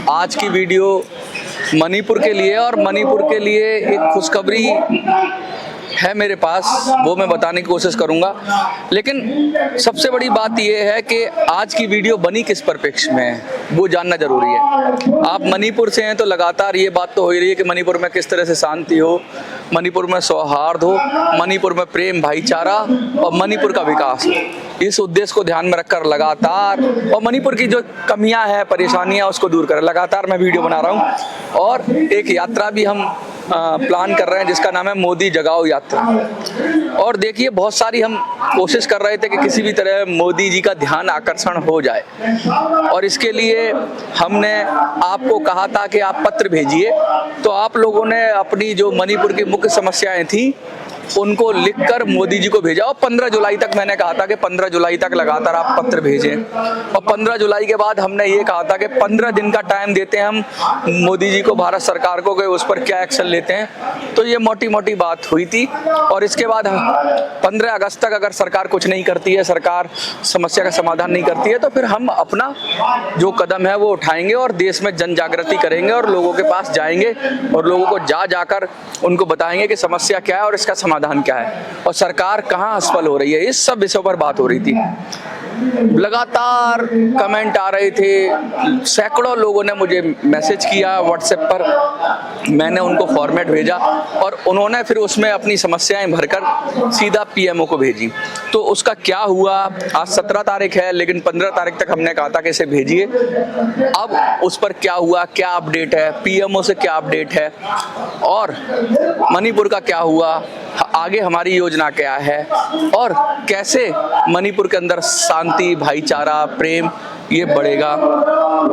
आज की वीडियो मणिपुर के लिए और मणिपुर के लिए एक खुशखबरी है मेरे पास, वो मैं बताने की कोशिश करूंगा। लेकिन सबसे बड़ी बात यह है कि आज की वीडियो बनी किस परिप्रेक्ष्य में है वो जानना जरूरी है। आप मणिपुर से हैं तो लगातार ये बात तो हो ही रही है कि मणिपुर में किस तरह से शांति हो, मणिपुर में सौहार्द हो, मणिपुर में प्रेम भाईचारा और मणिपुर का विकास हो। इस उद्देश्य को ध्यान में रखकर लगातार और मणिपुर की जो कमियां हैं, परेशानियां, उसको दूर कर लगातार मैं वीडियो बना रहा हूं। और एक यात्रा भी हम प्लान कर रहे हैं जिसका नाम है मोदी जगाओ यात्रा। और देखिए, बहुत सारी हम कोशिश कर रहे थे कि किसी भी तरह मोदी जी का ध्यान आकर्षण हो जाए, और इसके लिए हमने आपको कहा था कि आप पत्र भेजिए। तो आप लोगों ने अपनी जो मणिपुर की मुख्य समस्याएं थी उनको लिखकर मोदी जी को भेजा। और 15 जुलाई तक मैंने कहा था कि 15 जुलाई तक लगातार आप पत्र भेजें। और 15 जुलाई के बाद हमने ये कहा था कि 15 दिन का टाइम देते हैं हम मोदी जी को, भारत सरकार को, कि उस पर क्या एक्शन लेते हैं। तो ये मोटी मोटी बात हुई थी। और इसके बाद 15 अगस्त तक अगर सरकार कुछ नहीं करती है, सरकार समस्या का समाधान नहीं करती है, तो फिर हम अपना जो कदम है वो उठाएंगे और देश में जन जागृति करेंगे और लोगों के पास जाएंगे और लोगों को जाकर उनको बताएंगे कि समस्या क्या है और इसका समाधान क्या है और सरकार कहाँ असफल हो रही है। इस सब विषयों पर बात हो रही थी। लगातार कमेंट आ रहे थे, सैकड़ों लोगों ने मुझे मैसेज किया व्हाट्सएप पर, मैंने उनको फॉर्मेट भेजा और उन्होंने फिर उसमें अपनी समस्याएं भरकर सीधा पीएमओ को भेजी। तो उसका क्या हुआ, आज 17 तारीख है, लेकिन 15 तारीख तक हमने कहा था कि इसे भेजिए। अब उस पर क्या हुआ, क्या अपडेट है, पीएमओ से क्या अपडेट है और मणिपुर का क्या हुआ, आगे हमारी योजना क्या है और कैसे मणिपुर के अंदर शांति, भाईचारा, प्रेम ये बढ़ेगा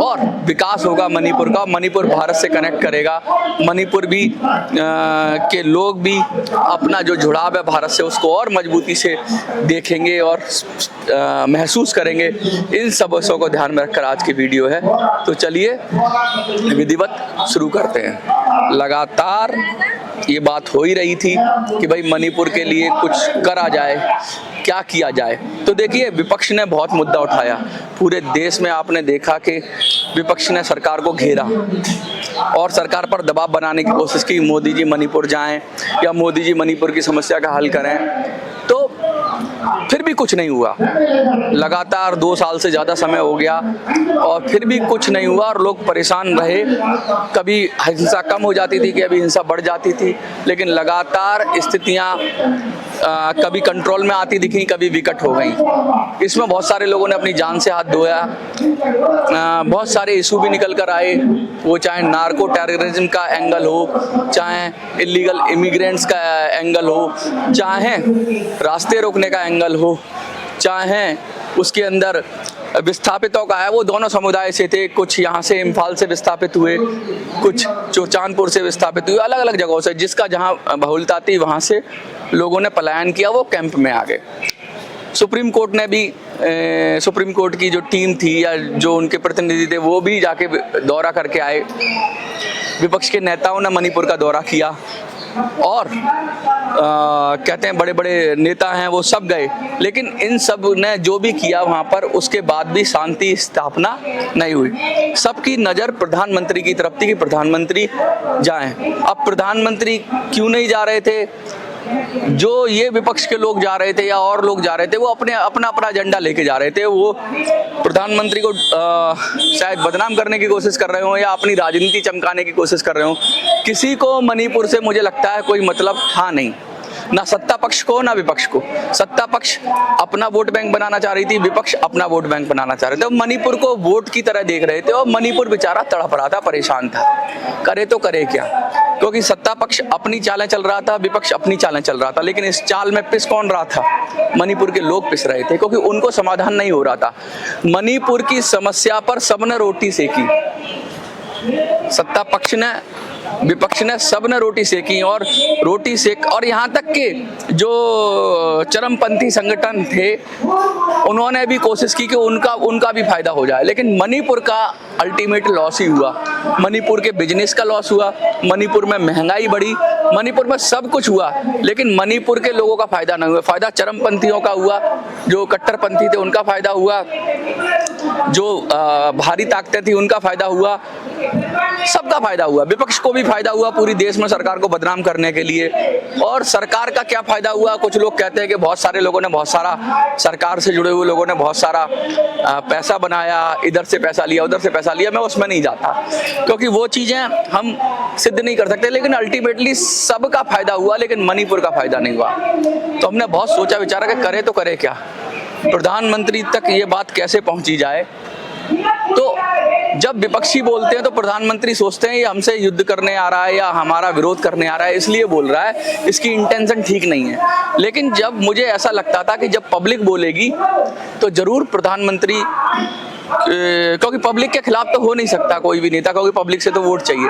और विकास होगा मणिपुर का। मणिपुर भारत से कनेक्ट करेगा, मणिपुर भी के लोग भी अपना जो जुड़ाव है भारत से उसको और मजबूती से देखेंगे और महसूस करेंगे। इन सब विषयों को ध्यान में रखकर आज की वीडियो है। तो चलिए विधिवत शुरू करते हैं। लगातार ये बात हो ही रही थी कि भाई मणिपुर के लिए कुछ करा जाए, क्या किया जाए। तो देखिए, विपक्ष ने बहुत मुद्दा उठाया। पूरे देश में आपने देखा कि विपक्ष ने सरकार को घेरा और सरकार पर दबाव बनाने की कोशिश की, मोदी जी मणिपुर जाएं या मोदी जी मणिपुर की समस्या का हल करें। तो फिर भी कुछ नहीं हुआ। लगातार 2 साल से ज़्यादा समय हो गया और फिर भी कुछ नहीं हुआ और लोग परेशान रहे। कभी हिंसा कम हो जाती थी, कभी हिंसा बढ़ जाती थी, लेकिन लगातार स्थितियां कभी कंट्रोल में आती दिखी, कभी विकट हो गई। इसमें बहुत सारे लोगों ने अपनी जान से हाथ धोया। बहुत सारे इशू भी निकल कर आए, वो चाहे नार्को टेररिज्म का एंगल हो, चाहे इलीगल इमिग्रेंट्स का एंगल हो, चाहे रास्ते रोकने का एंगल हो, चाहे उसके अंदर विस्थापितों का है। वो दोनों समुदाय से थे, कुछ यहाँ से इम्फाल से विस्थापित हुए, कुछ चांदपुर से विस्थापित हुए, अलग अलग जगहों से, जिसका जहाँ बहुलता थी वहाँ से लोगों ने पलायन किया, वो कैंप में आ गए। सुप्रीम कोर्ट ने भी सुप्रीम कोर्ट की जो टीम थी या जो उनके प्रतिनिधि थे वो भी जाके दौरा करके आए। विपक्ष के नेताओं ने मणिपुर का दौरा किया और कहते हैं बड़े बड़े नेता हैं वो सब गए, लेकिन इन सब ने जो भी किया वहाँ पर, उसके बाद भी शांति स्थापना नहीं हुई। सबकी नज़र प्रधानमंत्री की तरफ थी कि प्रधानमंत्री जाएं। अब प्रधानमंत्री क्यों नहीं जा रहे थे? जो ये विपक्ष के लोग जा रहे थे या और लोग जा रहे थे, वो अपना एजेंडा लेके जा रहे थे। वो प्रधानमंत्री को शायद बदनाम करने की कोशिश कर रहे हो या अपनी राजनीति चमकाने की कोशिश कर रहे हो। किसी को मणिपुर से मुझे लगता है कोई मतलब था नहीं, ना सत्ता पक्ष को ना विपक्ष को। सत्ता पक्ष अपना वोट बैंक बनाना चाह रही थी, विपक्ष अपना वोट बैंक बनाना चाह रहे थे। मणिपुर को वोट की तरह देख रहे थे और मणिपुर बेचारा तड़प रहा था, परेशान था, करे तो करे क्या, क्योंकि सत्ता पक्ष अपनी चालें चल रहा था, विपक्ष अपनी चालें चल रहा था। लेकिन इस चाल में पिस कौन रहा था? मणिपुर के लोग पिस रहे थे, क्योंकि उनको समाधान नहीं हो रहा था। मणिपुर की समस्या पर सबने रोटी सेकी। सत्ता पक्ष ने विपक्ष ने सबने रोटी सेकी और रोटी सेक, और यहाँ तक कि जो चरमपंथी संगठन थे उन्होंने भी कोशिश की कि उनका भी फायदा हो जाए, लेकिन मणिपुर का अल्टीमेट लॉस ही हुआ। मणिपुर के बिजनेस का लॉस हुआ, मणिपुर में महंगाई बढ़ी, मणिपुर में सब कुछ हुआ, लेकिन मणिपुर के लोगों का फायदा नहीं हुआ। फायदा चरमपंथियों का हुआ, जो कट्टरपंथी थे उनका फायदा हुआ, जो भारी ताकतें थी उनका फायदा हुआ, सबका फायदा हुआ। विपक्ष को भी फायदा हुआ पूरी देश में सरकार को बदनाम करने के लिए। और सरकार का क्या फायदा हुआ? कुछ लोग कहते हैं कि बहुत सारे लोगों ने बहुत सारा, सरकार से जुड़े हुए लोगों ने बहुत सारा पैसा बनाया, इधर से पैसा लिया, उधर से पैसा लिया। मैं उसमें नहीं जाता क्योंकि वो चीजें हम सिद्ध नहीं कर सकते, लेकिन अल्टीमेटली सबका फायदा हुआ, लेकिन मणिपुर का फायदा नहीं हुआ। तो हमने बहुत सोचा विचारा कि करे तो करे क्या, प्रधानमंत्री तक ये बात कैसे पहुंची जाए। तो जब विपक्षी बोलते हैं तो प्रधानमंत्री सोचते हैं ये हमसे युद्ध करने आ रहा है या हमारा विरोध करने आ रहा है, इसलिए बोल रहा है, इसकी इंटेंशन ठीक नहीं है। लेकिन जब मुझे ऐसा लगता था कि जब पब्लिक बोलेगी तो जरूर प्रधानमंत्री, क्योंकि पब्लिक के खिलाफ तो हो नहीं सकता कोई भी नेता, क्योंकि पब्लिक से तो वोट चाहिए।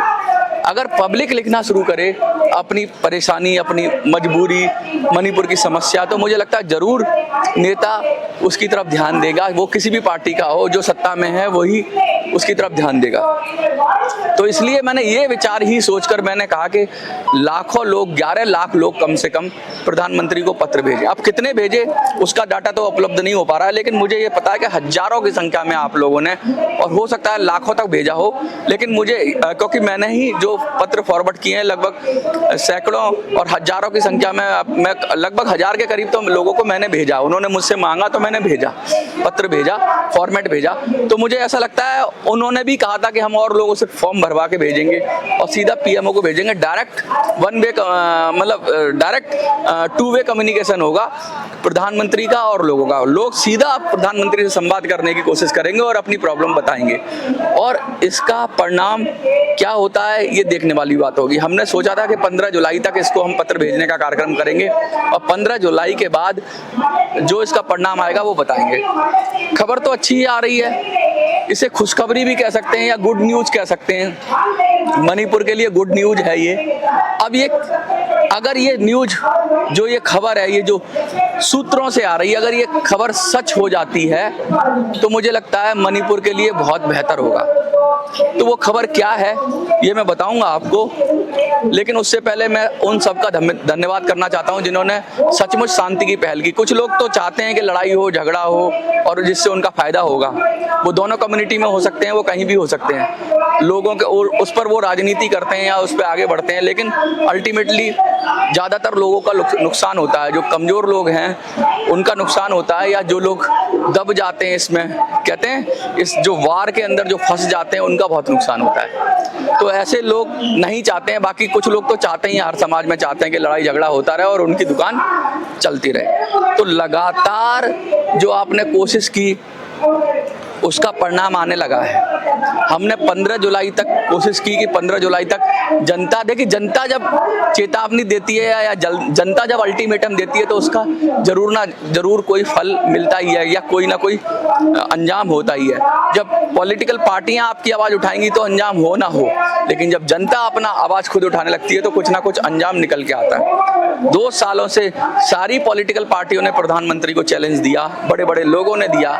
अगर पब्लिक लिखना शुरू करे अपनी परेशानी, अपनी मजबूरी, मणिपुर की समस्या, तो मुझे लगता है जरूर नेता उसकी तरफ ध्यान देगा। वो किसी भी पार्टी का हो, जो सत्ता में है वही उसकी तरफ ध्यान देगा। तो इसलिए मैंने ये विचार ही सोचकर मैंने कहा कि लाखों लोग, 11 लाख लोग कम से कम प्रधानमंत्री को पत्र भेजे। अब कितने भेजे उसका डाटा तो उपलब्ध नहीं हो पा रहा है, लेकिन मुझे ये पता है कि हजारों की संख्या में आप लोगों ने, और हो सकता है लाखों तक भेजा हो, लेकिन मुझे क्योंकि मैंने ही जो पत्र फॉरवर्ड किए हैं लगभग सैकड़ों और हजारों की संख्या में, मैं लगभग 1000 के करीब तो लोगों को मैंने भेजा। उन्होंने मुझसे मांगा तो मैंने भेजा, पत्र भेजा, फॉर्मेट भेजा। तो मुझे ऐसा लगता है उन्होंने भी कहा था कि हम और लोगों से फॉर्म भरवा के भेजेंगे और सीधा पीएमओ को भेजेंगे। डायरेक्ट वन वे, मतलब डायरेक्ट 2 वे कम्युनिकेशन होगा प्रधानमंत्री का और लोगों का। लोग सीधा प्रधानमंत्री से संवाद करने की कोशिश करेंगे और अपनी प्रॉब्लम बताएंगे, और इसका परिणाम क्या होता है ये देखने वाली बात होगी। हमने सोचा था कि 15 जुलाई तक इसको हम पत्र भेजने का कार्यक्रम करेंगे और 15 जुलाई के बाद जो इसका परिणाम आएगा वो बताएंगे। खबर तो अच्छी ही आ रही है, इसे खुशखबरी भी कह सकते हैं या गुड न्यूज कह सकते हैं। मणिपुर के लिए गुड न्यूज है ये। अब ये, अगर ये न्यूज, जो ये खबर है, ये जो सूत्रों से आ रही है, अगर ये खबर सच हो जाती है तो मुझे लगता है मणिपुर के लिए बहुत बेहतर होगा। तो वो खबर क्या है ये मैं बताऊंगा आपको, लेकिन उससे पहले मैं उन सबका धन्यवाद करना चाहता हूं जिन्होंने सचमुच शांति की पहल की। कुछ लोग तो चाहते हैं कि लड़ाई हो, झगड़ा हो और जिससे उनका फायदा होगा। वो दोनों कम्युनिटी में हो सकते हैं, वो कहीं भी हो सकते हैं। लोगों के उस पर वो राजनीति करते हैं या उस पर आगे बढ़ते हैं, लेकिन अल्टीमेटली ज़्यादातर लोगों का नुकसान होता है। जो कमज़ोर लोग हैं उनका नुकसान होता है, या जो लोग दब जाते हैं, इसमें कहते हैं इस जो वार के अंदर जो फंस जाते हैं उनका बहुत नुकसान होता है। तो ऐसे लोग नहीं चाहते हैं। बाकी कुछ लोग तो चाहते ही, हर समाज में चाहते हैं कि लड़ाई झगड़ा होता रहे और उनकी दुकान चलती रहे। तो लगातार जो आपने कोशिश की उसका परिणाम आने लगा है। हमने 15 जुलाई तक कोशिश की कि 15 जुलाई तक जनता, देखिए जनता जब चेतावनी देती है या जनता जब अल्टीमेटम देती है तो उसका जरूर कोई फल मिलता ही है या कोई ना कोई अंजाम होता ही है। जब पॉलिटिकल पार्टियां आपकी आवाज उठाएंगी तो अंजाम हो ना हो, लेकिन जब जनता अपना आवाज खुद उठाने लगती है तो कुछ ना कुछ अंजाम निकल के आता है। 2 सालों से सारी पॉलिटिकल पार्टियों ने प्रधानमंत्री को चैलेंज दिया, बड़े बड़े लोगों ने दिया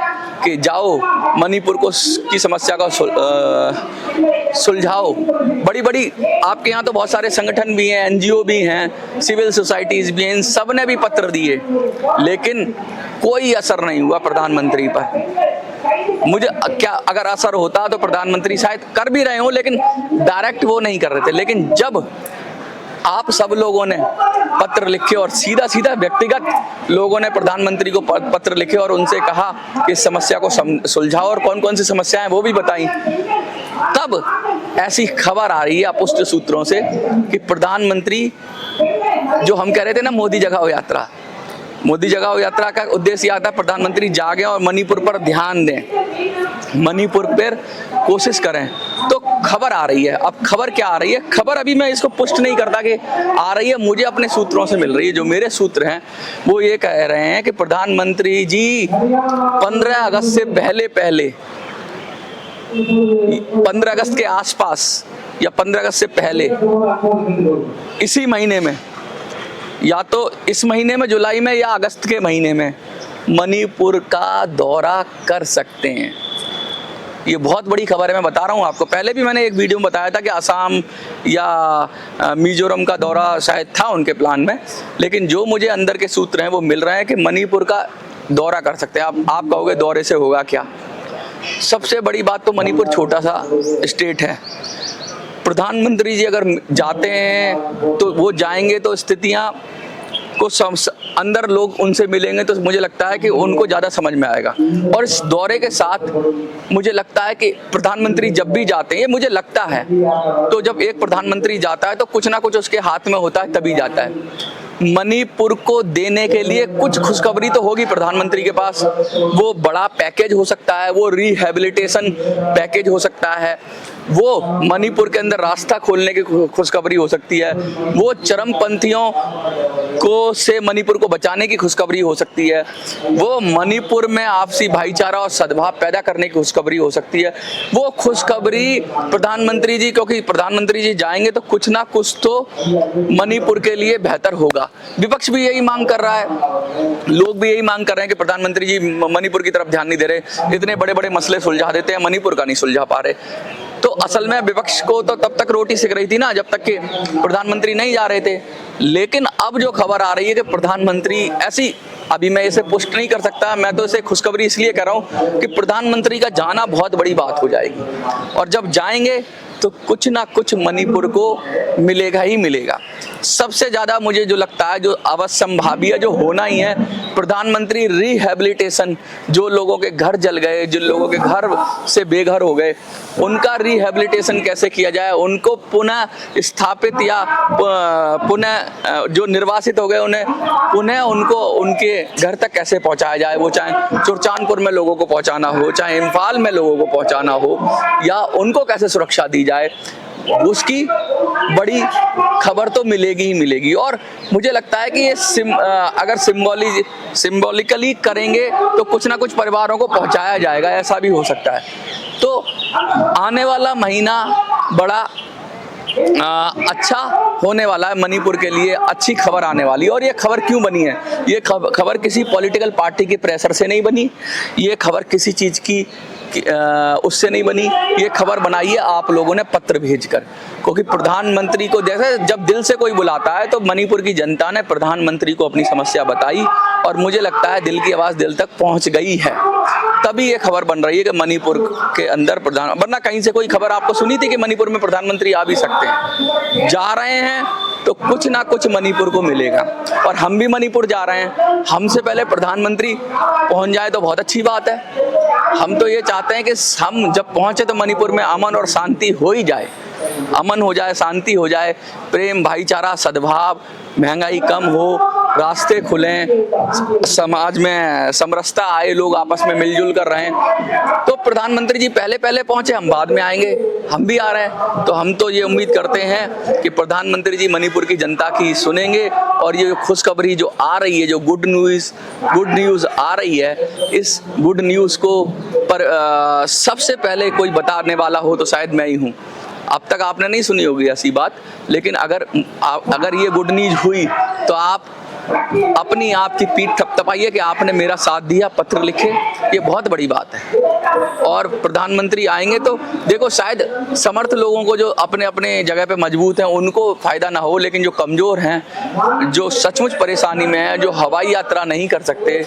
कि जाओ मणिपुर की समस्या का सुलझाओ। बड़ी बड़ी आपके यहाँ तो बहुत सारे संगठन भी हैं, एनजीओ भी हैं, सिविल सोसाइटीज भी हैं, इन सब ने भी पत्र दिए, लेकिन कोई असर नहीं हुआ प्रधानमंत्री पर। मुझे क्या, अगर असर होता तो प्रधानमंत्री शायद कर भी रहे हो, लेकिन डायरेक्ट वो नहीं कर रहे थे। लेकिन जब आप सब लोगों ने पत्र लिखे और सीधा सीधा व्यक्तिगत लोगों ने प्रधानमंत्री को पत्र लिखे और उनसे कहा कि इस समस्या को सुलझाओ और कौन कौन सी समस्याएं वो भी बताई, तब ऐसी खबर आ रही है अपुष्ट सूत्रों से कि प्रधानमंत्री, जो हम कह रहे थे ना मोदी जगाओ यात्रा, मोदी जगाओ यात्रा का उद्देश्य यह था प्रधानमंत्री जागें और मणिपुर पर ध्यान दें, मणिपुर पर कोशिश करें। तो खबर आ रही है। अब खबर क्या आ रही है? खबर अभी मैं इसको पुष्ट नहीं करता कि आ रही है, मुझे अपने सूत्रों से मिल रही है। जो मेरे सूत्र हैं वो ये कह रहे हैं कि प्रधानमंत्री जी 15 अगस्त से पहले 15 अगस्त के आसपास या 15 अगस्त से पहले इसी महीने में, या तो इस महीने में जुलाई में या अगस्त के महीने में मणिपुर का दौरा कर सकते हैं। ये बहुत बड़ी खबर है, मैं बता रहा हूँ आपको। पहले भी मैंने एक वीडियो में बताया था कि असम या मिजोरम का दौरा शायद था उनके प्लान में, लेकिन जो मुझे अंदर के सूत्र हैं वो मिल रहे हैं कि मणिपुर का दौरा कर सकते हैं। आप कहोगे दौरे से होगा क्या? सबसे बड़ी बात तो मणिपुर छोटा सा स्टेट है। प्रधानमंत्री जी अगर जाते हैं तो वो जाएंगे तो स्थितियाँ को अंदर लोग उनसे मिलेंगे तो मुझे लगता है कि उनको ज़्यादा समझ में आएगा। और इस दौरे के साथ मुझे लगता है कि प्रधानमंत्री जब भी जाते हैं, मुझे लगता है, तो जब एक प्रधानमंत्री जाता है तो कुछ ना कुछ उसके हाथ में होता है तभी जाता है। मणिपुर को देने के लिए कुछ खुशखबरी तो होगी प्रधानमंत्री के पास। वो बड़ा पैकेज हो सकता है, वो रिहेबिलिटेशन पैकेज हो सकता है, वो मणिपुर के अंदर रास्ता खोलने की खुशखबरी हो सकती है, वो चरमपंथियों को से मणिपुर को बचाने की खुशखबरी हो सकती है, वो मणिपुर में आपसी भाईचारा और सद्भाव पैदा करने की खुशखबरी हो सकती है। वो खुशखबरी प्रधानमंत्री जी, क्योंकि प्रधानमंत्री जी जाएंगे तो कुछ ना कुछ तो मणिपुर के लिए बेहतर होगा। विपक्ष भी यही मांग कर रहा है, लोग भी यही मांग कर रहे हैं कि प्रधानमंत्री जी मणिपुर की तरफ ध्यान नहीं दे रहे, इतने बड़े बड़े मसले सुलझा देते हैं, मणिपुर का नहीं सुलझा पा रहे। तो असल में विपक्ष को तो तब तक रोटी सिक रही थी ना, जब तक कि प्रधानमंत्री नहीं जा रहे थे। लेकिन अब जो खबर आ रही है कि प्रधानमंत्री ऐसी, अभी मैं इसे पुष्ट नहीं कर सकता, मैं तो इसे खुशखबरी इसलिए कह रहा हूँ कि प्रधानमंत्री का जाना बहुत बड़ी बात हो जाएगी। और जब जाएंगे तो कुछ ना कुछ मणिपुर को मिलेगा ही मिलेगा। सबसे ज़्यादा मुझे जो लगता है, जो अवश्यंभावी जो होना ही है, प्रधानमंत्री रिहेबिलिटेशन, जो लोगों के घर जल गए, जिन लोगों के घर से बेघर हो गए, उनका रिहेबिलिटेशन कैसे किया जाए, उनको पुनः स्थापित या पुनः जो निर्वासित हो गए उन्हें पुनः उनको उनके घर तक कैसे पहुंचाया जाए। वो चाहे चुरचानपुर में लोगों को पहुंचाना हो, चाहे इम्फाल में लोगों को पहुंचाना हो, या उनको कैसे सुरक्षा दी जाए, उसकी बड़ी खबर तो मिलेगी ही मिलेगी। और मुझे लगता है कि ये अगर सिंबॉलिकली करेंगे तो कुछ ना कुछ परिवारों को पहुंचाया जाएगा, ऐसा भी हो सकता है। तो आने वाला महीना बड़ा अच्छा होने वाला है मणिपुर के लिए, अच्छी खबर आने वाली है। और ये खबर क्यों बनी है? ये खबर किसी पॉलिटिकल पार्टी के प्रेशर से नहीं बनी, ये खबर किसी चीज़ की उससे नहीं बनी, ये खबर बनाई है आप लोगों ने पत्र भेजकर। क्योंकि प्रधानमंत्री को, जैसे जब दिल से कोई बुलाता है, तो मणिपुर की जनता ने प्रधानमंत्री को अपनी समस्या बताई और मुझे लगता है दिल की आवाज़ दिल तक पहुंच गई है, तभी ये खबर बन रही है कि मणिपुर के अंदर वरना कहीं से कोई खबर आपको सुनी थी कि मणिपुर में प्रधानमंत्री आ भी सकते हैं? जा रहे हैं तो कुछ ना कुछ मणिपुर को मिलेगा। और हम भी मणिपुर जा रहे हैं, हमसे पहले प्रधानमंत्री पहुंच जाए तो बहुत अच्छी बात है। हम तो ये चाहते हैं कि हम जब पहुंचे तो मणिपुर में अमन और शांति हो ही जाए, अमन हो जाए, शांति हो जाए, प्रेम, भाईचारा, सद्भाव, महंगाई कम हो, रास्ते खुलें, समाज में समरसता आए, लोग आपस में मिलजुल कर रहें। तो प्रधानमंत्री जी पहले पहले पहुंचे, हम बाद में आएंगे, हम भी आ रहे हैं। तो हम तो ये उम्मीद करते हैं कि प्रधानमंत्री जी मणिपुर की जनता की सुनेंगे और ये खुशखबरी जो आ रही है, जो गुड न्यूज़ आ रही है, इस गुड न्यूज़ को पर सबसे पहले कोई बताने वाला हो तो शायद मैं ही हूँ। अब तक आपने नहीं सुनी होगी ऐसी बात, लेकिन अगर ये गुड न्यूज़ हुई तो आप अपनी आपकी पीठ थपथपाइए कि आपने मेरा साथ दिया, पत्र लिखे, ये बहुत बड़ी बात है। और प्रधानमंत्री आएंगे तो देखो, शायद समर्थ लोगों को, जो अपने अपने जगह पे मजबूत हैं, उनको फ़ायदा ना हो, लेकिन जो कमज़ोर हैं, जो सचमुच परेशानी में हैं, जो हवाई यात्रा नहीं कर सकते,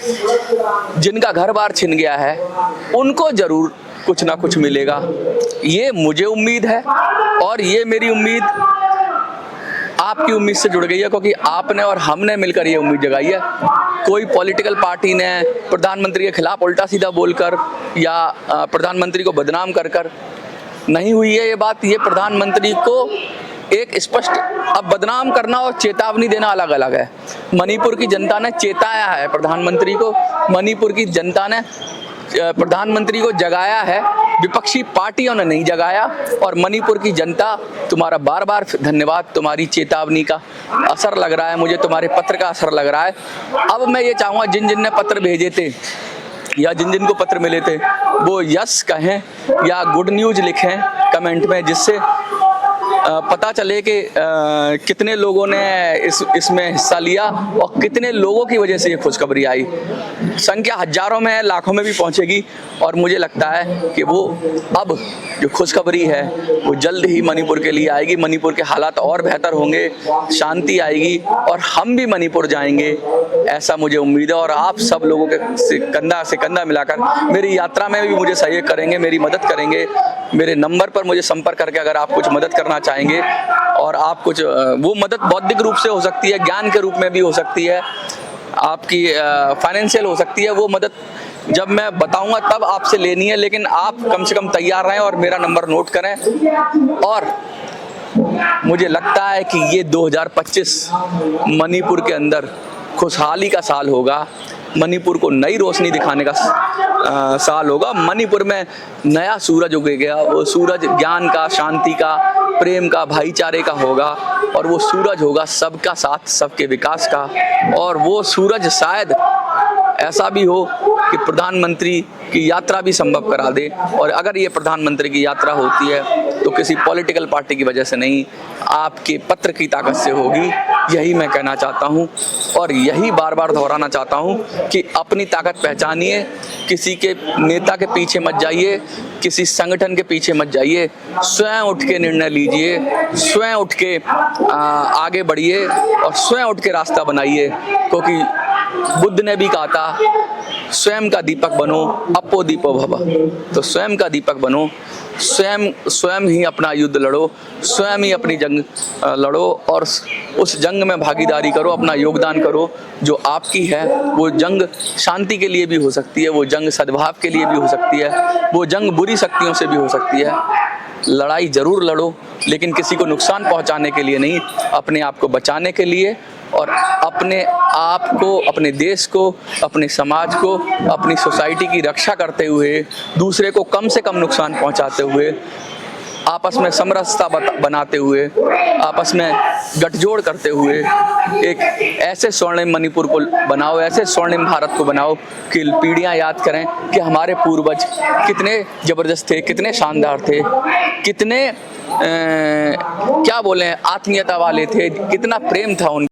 जिनका घर बार छिन गया है, उनको ज़रूर कुछ ना कुछ मिलेगा। ये मुझे उम्मीद है और ये मेरी उम्मीद आपकी उम्मीद से जुड़ गई है, क्योंकि आपने और हमने मिलकर ये उम्मीद जगाई है। कोई पॉलिटिकल पार्टी ने प्रधानमंत्री के खिलाफ उल्टा सीधा बोलकर या प्रधानमंत्री को बदनाम कर नहीं हुई है ये बात। ये प्रधानमंत्री को एक स्पष्ट, अब बदनाम करना और चेतावनी देना अलग अलग है। मणिपुर की जनता ने चेताया है प्रधानमंत्री को, मणिपुर की जनता ने प्रधानमंत्री को जगाया है, विपक्षी पार्टियों ने नहीं जगाया। और मणिपुर की जनता, तुम्हारा बार बार धन्यवाद, तुम्हारी चेतावनी का असर लग रहा है मुझे, तुम्हारे पत्र का असर लग रहा है। अब मैं ये चाहूँगा, जिन जिन ने पत्र भेजे थे या जिन जिन को पत्र मिले थे, वो यस कहें या गुड न्यूज़ लिखें कमेंट में, जिससे पता चले कि कितने लोगों ने इसमें हिस्सा लिया और कितने लोगों की वजह से ये खुशखबरी आई। संख्या हजारों में, लाखों में भी पहुंचेगी और मुझे लगता है कि वो अब जो खुशखबरी है वो जल्द ही मणिपुर के लिए आएगी। मणिपुर के हालात और बेहतर होंगे, शांति आएगी और हम भी मणिपुर जाएंगे, ऐसा मुझे उम्मीद है। और आप सब लोगों के कंधा से कंधा मिलाकर मेरी यात्रा में भी मुझे सहयोग करेंगे, मेरी मदद करेंगे। मेरे नंबर पर मुझे संपर्क करके अगर आप कुछ मदद करना चाहेंगे और आप कुछ, वो मदद बौद्धिक रूप से हो सकती है, ज्ञान के रूप में भी हो सकती है, आपकी फाइनेंशियल हो सकती है, वो मदद जब मैं बताऊंगा तब आपसे लेनी है। लेकिन आप कम से कम तैयार रहें और मेरा नंबर नोट करें। और मुझे लगता है कि ये 2025 मणिपुर के अंदर खुशहाली का साल होगा, मणिपुर को नई रोशनी दिखाने का साल होगा। मणिपुर में नया सूरज उगेगा, वो सूरज ज्ञान का, शांति का, प्रेम का, भाईचारे का होगा और वो सूरज होगा सबका साथ, सबके विकास का। और वो सूरज शायद ऐसा भी हो कि प्रधानमंत्री की यात्रा भी संभव करा दे। और अगर ये प्रधानमंत्री की यात्रा होती है तो किसी पॉलिटिकल पार्टी की वजह से नहीं, आपके पत्र की ताकत से होगी। यही मैं कहना चाहता हूँ और यही बार बार दोहराना चाहता हूँ कि अपनी ताकत पहचानिए, किसी के नेता के पीछे मत जाइए, किसी संगठन के पीछे मत जाइए, स्वयं उठ के निर्णय लीजिए, स्वयं उठ के आगे बढ़िए और स्वयं उठ के रास्ता बनाइए। क्योंकि बुद्ध ने भी कहा था, स्वयं का दीपक बनो, अपो दीपो भव। तो स्वयं का दीपक बनो, स्वयं ही अपना युद्ध लड़ो, स्वयं ही अपनी जंग लड़ो और उस जंग में भागीदारी करो, अपना योगदान करो। जो आपकी है वो जंग शांति के लिए भी हो सकती है, वो जंग सद्भाव के लिए भी हो सकती है, वो जंग बुरी शक्तियों से भी हो सकती है। लड़ाई जरूर लड़ो, लेकिन किसी को नुकसान पहुंचाने के लिए नहीं, अपने आप को बचाने के लिए और अपने आप को, अपने देश को, अपने समाज को, अपनी सोसाइटी की रक्षा करते हुए, दूसरे को कम से कम नुकसान पहुंचाते हुए, आपस में समरसता बनाते हुए, आपस में गठजोड़ करते हुए एक ऐसे स्वर्णिम मणिपुर को बनाओ, ऐसे स्वर्णिम भारत को बनाओ कि पीढ़ियां याद करें कि हमारे पूर्वज कितने जबरदस्त थे, कितने शानदार थे, कितने क्या बोलें आत्मीयता वाले थे, कितना प्रेम था उनका।